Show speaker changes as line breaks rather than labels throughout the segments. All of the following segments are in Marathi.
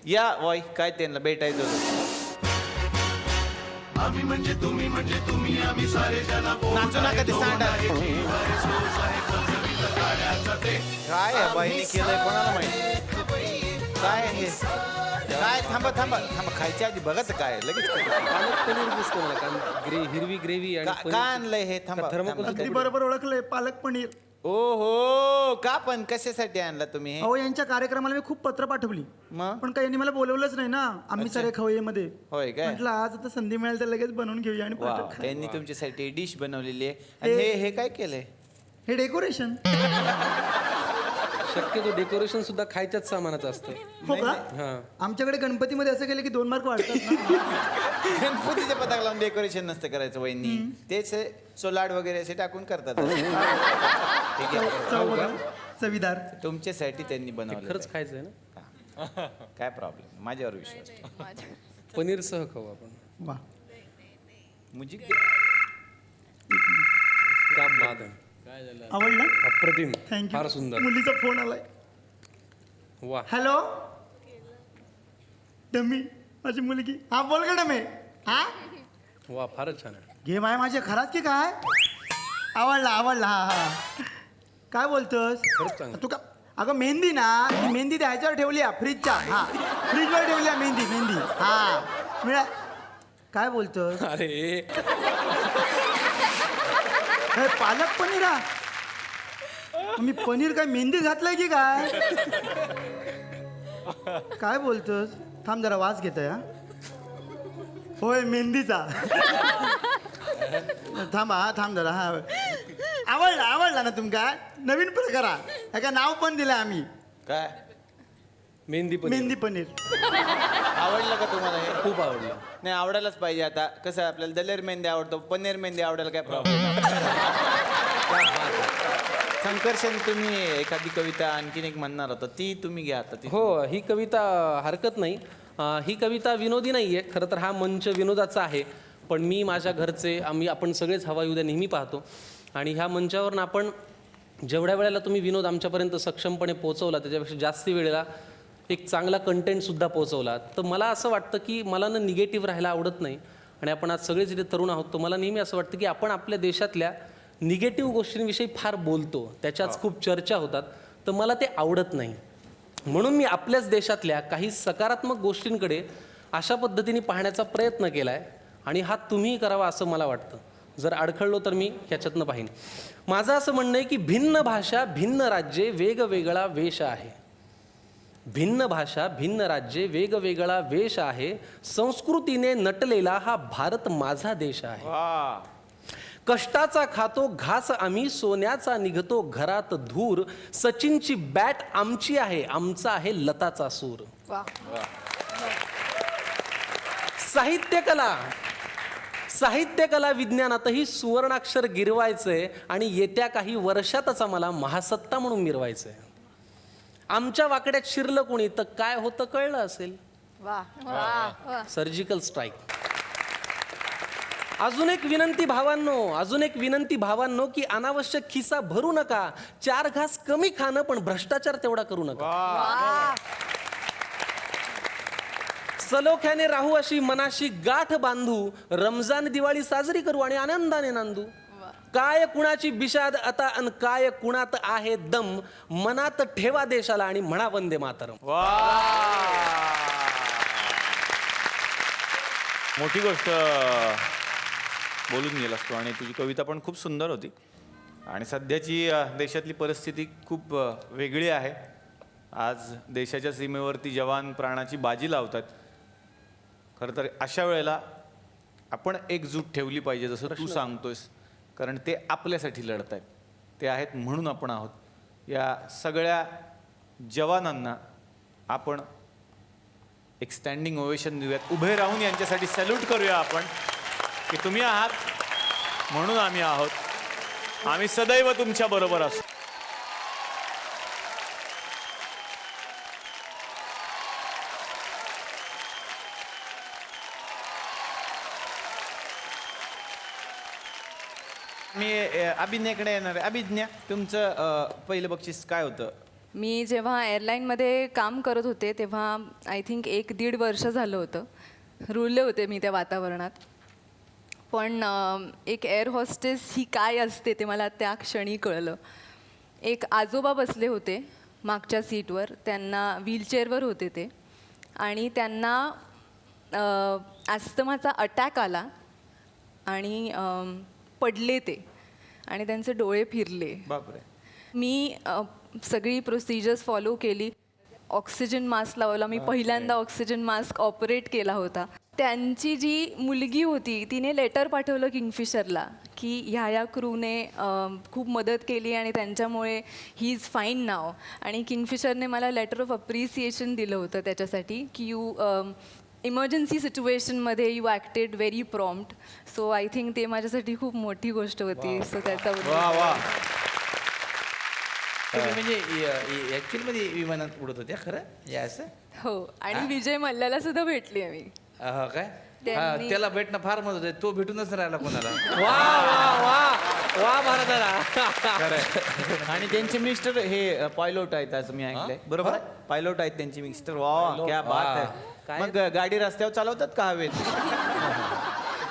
या वाई काय त्यांना भेटायचं होतं. नाचू नका ते सांडा. काय आहे बाईने केलंय कोणाला माहिती. काय आहे काय. थांबा थांबा थांबा खायच्या आधी बघा तर काय लगेच
पालक पनीर दिसतं मला. हिरवी ग्रेव्ही आणि
काय आणलंय हे. थांबा
थर्मोकोल.
थांबा.
अगदी बरोबर ओळखलंय, पालक पनीर.
ओ हो का पण कशासाठी आणला तुम्ही हे.
अहो यांच्या कार्यक्रमाला मी खूप पत्र पाठवली,
मग
पण काही यांनी मला बोलवलंच नाही ना. आम्ही सारे खवय्येमध्ये
होय काय.
म्हटलं आज आता संधी मिळेल तर लगेच बनवून घेऊया आणि
वा
पाठव.
त्यांनी तुमच्यासाठी डिश बनवलेली आहे. आणि हे हे काय केलंय.
हे डेकोरेशन
शक्यतो डेकोरेशन सुद्धा खायच्याच सामानाचं असतं.
हो का.
हा.
आमच्याकडे गणपतीमध्ये असं केलं की 2 मार्क वाढतात ना.
गणपतीच्या पताक लावून डेकोरेशन नसतं करायचं वहिनी. तेच सोलाड वगैरे असे टाकून करतात. ठीक आहे
चव बघा, चवीदार.
तुमच्यासाठी त्यांनी बनवलं.
खरंच खायचं आहे ना.
काय प्रॉब्लेम माझ्यावर विश्वास.
पनीर सह खाऊ आपण.
वा,
मुझे
क्या बात आहे.
आवडलं.
अप्रतिम.
थँक्यू.
फार सुंदर.
मुलीचा फोन आलाय.
वा.
हॅलो डमी, माझी मुलगी. हा बोल का डमे. हा
वा फारच छान आहे.
गेम आहे माझे खराच की काय. आवडला आवडला. हा हा काय बोलतोस
खरंच चांगलं.
तू का. अगं मेहंदी ना, ती मेहंदी त्या ह्याच्यावर ठेवली आहे फ्रीजच्या. हा फ्रीजवर ठेवली आहे मेहंदी. मेहंदी हा मिळा. काय बोलतोस.
अरे
हे पालक पनीर हा. मी पनीर काय मेहंदी घातलंय की काय. काय बोलतोस. थांब जरा वास घेतोय. हा होय मेहंदीचा. थांबा हा थांब जरा. हा आवडला आवडला ना तुमका. नवीन प्रकार हा का. नाव पण दिलं आम्ही
काय
मेहंदी पनीर.
मेहंदी पनीर.
आवडलं का तुम्हाला हे.
खूप आवडलं.
नाही आवडायलाच पाहिजे. आता कसं आहे, आपल्याला दलेर मेहंदी आवडतो, पनीर मेहंदी आवडायला काय प्रॉब्लेम. संकर्षण तुम्ही एखादी कविता आणखीन एक म्हणणार होता ती तुम्ही घ्या आता. ती
हो ही कविता हरकत नाही. ही कविता विनोदी नाही आहे. खरं तर हा मंच विनोदाचा आहे. पण मी माझ्या घरचे आपण सगळेच हवा येऊ द्या नेहमी पाहतो. आणि ह्या मंचावरून आपण जेवढ्या वेळेला तुम्ही विनोद आमच्यापर्यंत सक्षमपणे पोहोचवला त्याच्यापेक्षा जास्ती वेळेला एक चांगला कंटेंटसुद्धा पोहोचवला. तर मला असं वाटतं की मला ना निगेटिव्ह राहायला आवडत नाही. आणि आपण आज सगळेच इथे तरुण आहोत. तर मला नेहमी असं वाटतं की आपण आपल्या देशातल्या निगेटिव्ह गोष्टींविषयी फार बोलतो, त्याच्याच खूप चर्चा होतात. तर मला ते आवडत नाही. म्हणून मी आपल्याच देशातल्या काही सकारात्मक गोष्टींकडे अशा पद्धतीने पाहण्याचा प्रयत्न केला आहे. आणि हा तुम्हीही करावा असं मला वाटतं. जर अडखळलो तर मी ह्याच्यातनं पाहीन. माझं असं म्हणणं आहे की भिन्न भाषा भिन्न राज्ये वेगवेगळा वेश आहे. भिन्न भाषा भिन्न राज्ये वेगवेगळा वेश आहे. संस्कृतीने नटलेला हा भारत माझा देश आहे.
वा
कष्टाचा खातो घास आम्ही, सोन्याचा निघतो घरात धूर. सचिनची बॅट आमची आहे, आमचा आहे लताचा सूर. साहित्यकला विज्ञानातही सुवर्णाक्षर गिरवायचंय आणि येत्या काही वर्षातच आम्हाला महासत्ता म्हणून मिरवायचंय. आमच्या वाकड्यात शिरलं कोणी तर काय होतं कळलं असेल. Surgical strike. अजून एक विनंती भावांनो की अनावश्यक खिसा भरू नका. 4 घास कमी खाणं पण भ्रष्टाचार तेवढा करू नका. सलोख्याने राहू अशी मनाशी गाठ बांधू. रमजान दिवाळी साजरी करू आणि आनंदाने नांदू. काय कुणाची बिशाद आता अन काय कुणात आहे दम. मनात ठेवा देशाला आणि म्हणा वंदे मातरम.
वा मोठी गोष्ट बोलून गेलास तू. आणि तुझी कविता पण खूप सुंदर होती. आणि सध्याची देशातली परिस्थिती खूप वेगळी आहे. आज देशाच्या सीमेवरती जवान प्राणाची बाजी लावतात. खरं तर अशा वेळेला आपण एकजूट ठेवली पाहिजे जसं तू सांगतोयस. कारण ते आपल्यासाठी लढत आहेत. ते आहेत म्हणून आपण आहोत. या सगळ्या जवानांना आपण एक स्टँडिंग ओवेशन देऊयात. उभे राहून यांच्यासाठी सॅल्यूट करूया आपण की तुम्ही आहात म्हणून आम्ही आहोत. आम्ही सदैव तुमच्या बरोबर असू. मी अभिज्ञाकडे येणार आहे. अभिज्ञा तुमचं पहिलं बक्षीस काय होतं.
मी जेव्हा एअरलाईनमध्ये काम करत होते तेव्हा आय थिंक 1-1.5 वर्ष झालं होतं. रुळले होते मी त्या वातावरणात. पण एक एअर हॉस्टेस ही काय असते ते मला त्या क्षणी कळलं. एक आजोबा बसले होते मागच्या सीटवर. त्यांना व्हीलचेअरवर होते ते आणि त्यांना ॲस्थमाचा अटॅक आला आणि पडले ते आणि त्यांचे डोळे फिरले.
बापरे.
मी सगळी प्रोसिजर्स फॉलो केली. ऑक्सिजन मास्क लावला. मी पहिल्यांदा ऑक्सिजन मास्क ऑपरेट केला होता. त्यांची जी मुलगी होती तिने लेटर पाठवलं किंगफिशरला की ह्या क्रूने खूप मदत केली आणि त्यांच्यामुळे ही इज फाईन नाव. आणि किंगफिशरने मला लेटर ऑफ अप्रिसिएशन दिलं होतं त्याच्यासाठी की यू इमर्जन्सी सिच्युएशनमध्ये you acted very prompt. So I think ते माझ्यासाठी खूप मोठी गोष्ट होती. सो त्याचा
वा वा.
तुम्ही म्हणजे ॲक्च्युअलमध्ये विमानात उडत होत्या खरं हे असं?
हो. आणि विजय मल्ल्याला सुद्धा भेटली आहे मी.
हा काय?
त्यांनी-
हा, त्याला भेटणं फार मदत आहे. तो भेटूनच राहिला कोणाला.
वा वा वा वा भारताला.
आणि त्यांचे मिस्टर हे पायलट आहेत असं मी ऐकलंय. बरोबर आहे? पायलट आहेत त्यांचे मिस्टर. वा क्या बात आहे. मग गाडी रस्त्यावर चालवतात का हवेत?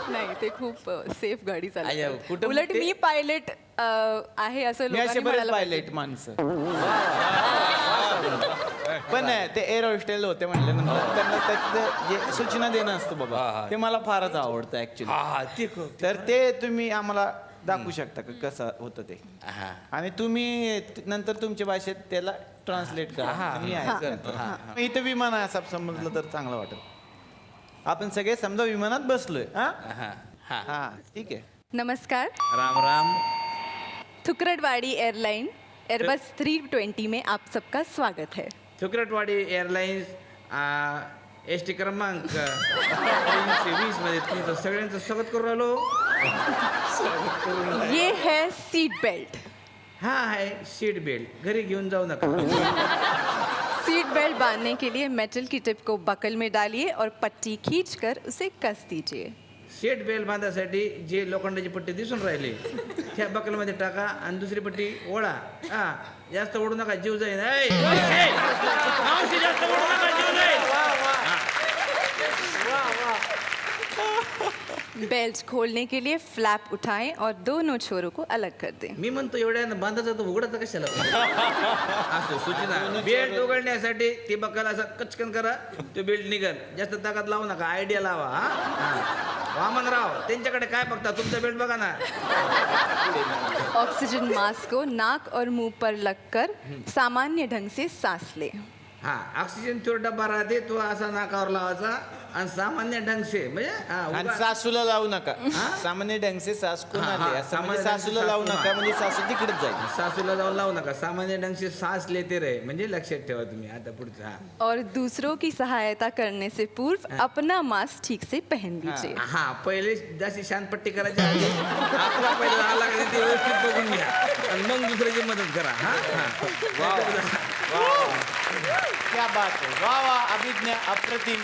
नाही ते खूप सेफ गाडी
आया,
चालवतात.
कुठं
उलट
ते-
मी पायलट आहे असं
मी असे
लोकांनी
बरेच
म्हणायला पाहिजे.
पायलट माणसं. पण ते एअर हॉस्टेल होते म्हटल्यानंतर त्यांना त्याचं जे सूचना देणं असतं बाबा ते मला फारच आवडतं ऍक्च्युली.
हा ते
तर ते तुम्ही आम्हाला दाखवू शकता का कसं होतं ते?
हा
आणि तुम्ही नंतर तुमच्या भाषेत त्याला ट्रान्सलेट करा. मी ऐकतो. इथं विमान आहे असं समजलं तर चांगलं वाटेल. आपण सगळे समजा विमानात बसलोय. हा
हा हा
हा ठीक आहे.
नमस्कार.
राम राम.
थुकरटवाड़ी एयरलाइन एयरबस 320 में आप सबका स्वागत है.
थुकरटवाडी एअरलाइन्स ST क्रमांक 320 मध्ये तुमचं सगळ्यांचं स्वागत करून राहिलो.
ये है सीट बेल्ट.
हा आहे सीट बेल्ट. घरी घेऊन जाऊ नका.
सीट बेल्ट बांधने के लिए मेटल की टिप को बकल में डालिए और पट्टी खींचकर उसे कस दीजिए.
सीट बेल्ट बांधायसाठी जे लोखंडाची पट्टी दिसून राहिली त्या बकलमध्ये टाका आणि दुसरी पट्टी ओढा. हा जास्त ओढू नका जीव जाईल. ऐ, ऐ, मावशी, जास्त ओढू नका जीव जाईल.
बेल्ट खोलने के लिए फ्लैप उठाएं और दोनों छोरों को अलग कर दें.
मी म्हणतो एवढ्या बांधायचं तर उघडायचं कशाला असं सूचना. बेल्ट उघडण्यासाठी ती बकल असं कचकन करा. तो बेल्ट निघल. जास्त ताकद लावू नका. आयडिया लावा. हा वामनराव त्यांच्याकडे काय बघता? तुमचा बेल्ट बघा ना.
ऑक्सीजन मास्क को नाक और मुंह पर लगकर सामान्य ढंग से सांस ले.
हा ऑक्सिजन तो डब्बा राहते तो असा नाकावर लावायचा आणि सामान्य ढंग से म्हणजे
आणि सासूला लावू नका. सामान्य ढंग से सास कोण
हा,
आले
हा,
असं म्हणजे
सामान्य ढंग से
सासूला लावू
सासू,
नका
हा.
म्हणजे सासू तिकडेच जाईल.
सासूला जाऊन लावू नका. सामान्य ढंग से सांस लेते रहे म्हणजे लक्षात ठेवा तुम्ही. आता पुढचं हा
और दूसरों की सहायता करने से पूर्व अपना मास्क ठीक से पहन लीजिए.
हा पहिले जास्ती शांतपट्टी करायची आधी आपला पहिला आला का ते व्यवस्थित बघून घ्या आणि मग दुसऱ्याची मदत करा. हा
क्या बात आहे. वा वा. अभिज्ञा अप्रतिम.